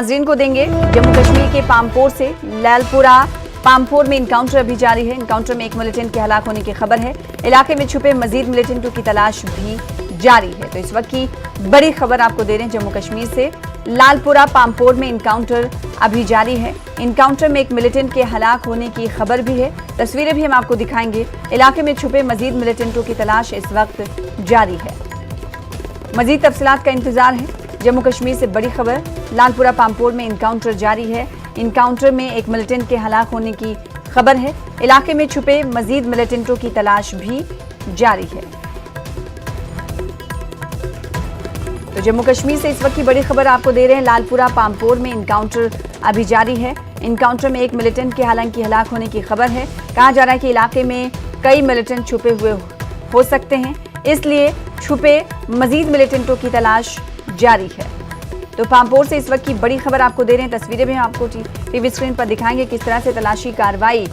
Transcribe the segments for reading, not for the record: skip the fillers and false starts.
नाज़रीन को देंगे जम्मू कश्मीर के पाम्पोर से लालपुरा पाम्पोर में इनकाउंटर अभी जारी है। इनकाउंटर में एक मिलिटेंट के हलाक होने की खबर है। इलाके में छुपे मजीद मिलिटेंटों की तलाश भी जारी है। तो इस वक्त की बड़ी खबर आपको दे रहे हैं जम्मू कश्मीर से। लालपुरा पाम्पोर में इनकाउंटर अभी जारी है। इनकाउंटर में एक मिलिटेंट के हलाक होने की खबर भी है। तस्वीरें भी हम आपको दिखाएंगे। इलाके में छुपे मजीद मिलिटेंटों की तलाश इस वक्त जारी है। मजीद तफसीलात का इंतजार है। जम्मू कश्मीर से बड़ी खबर, लालपुरा पाम्पोर में इनकाउंटर जारी है। इनकाउंटर में एक मिलिटेंट के हलाक होने की खबर है। इलाके में छुपे मजीद मिलिटेंटों की तलाश भी जारी है। तो जम्मू कश्मीर से इस वक्त की बड़ी खबर आपको दे रहे हैं। लालपुरा पाम्पोर में इनकाउंटर अभी जारी है। इनकाउंटर में एक मिलिटेंट के हालांकि हलाक होने की खबर है। कहा जा रहा है कि इलाके में कई मिलिटेंट छुपे हुए हो सकते हैं, इसलिए छुपे मजीद मिलिटेंटों की तलाश जारी है। तो पाम्पोर से इस वक्त की बड़ी खबर आपको दे रहे हैं। तस्वीरें भी हम आपको टीवी स्क्रीन पर दिखाएंगे किस तरह से तलाशी कार्रवाई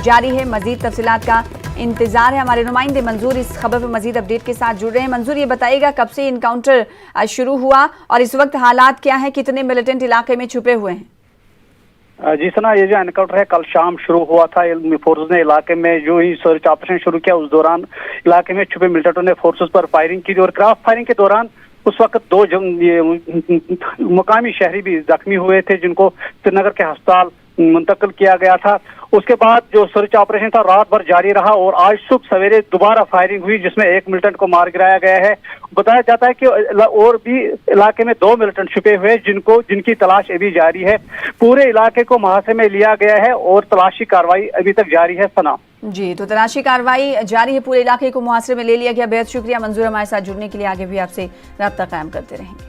जारी है। मजीद तफसीलात का इंतजार है। हमारे नुमाइंदे मंजूर इस खबर पर मजीद अपडेट के साथ जुड़ रहे हैं। मंजूर, ये बताइएगा कब से इनकाउंटर शुरू हुआ और इस वक्त हालात क्या है, कितने मिलिटेंट इलाके में छुपे हुए हैं? जी सना, ये जो एनकाउंटर है कल शाम शुरू हुआ था। फोर्सेस ने इलाके में जो ही सर्च ऑपरेशन शुरू किया उस दौरान इलाके में छुपे मिलिटेंटों ने फोर्सेस पर फायरिंग की और क्रॉस फायरिंग के दौरान उस वक्त दो मुकामी शहरी भी जख्मी हुए थे, जिनको श्रीनगर के अस्पताल मुंतकिल किया गया था। उसके बाद जो सर्च ऑपरेशन था रात भर जारी रहा और आज सुबह सवेरे दोबारा फायरिंग हुई, जिसमें एक मिलिटेंट को मार गिराया गया है। बताया जाता है कि और भी इलाके में दो मिलिटेंट छुपे हुए जिनकी तलाश अभी जारी है। पूरे इलाके को मुहासे में लिया गया है और तलाशी कार्रवाई अभी तक जारी है। सना जी, तो तलाशी कार्रवाई जारी है, पूरे इलाके को मुहासरे में ले लिया गया। बेहद शुक्रिया मंजूर, हमारे साथ जुड़ने के लिए। आगे भी आपसे राब्ता कायम करते रहेंगे।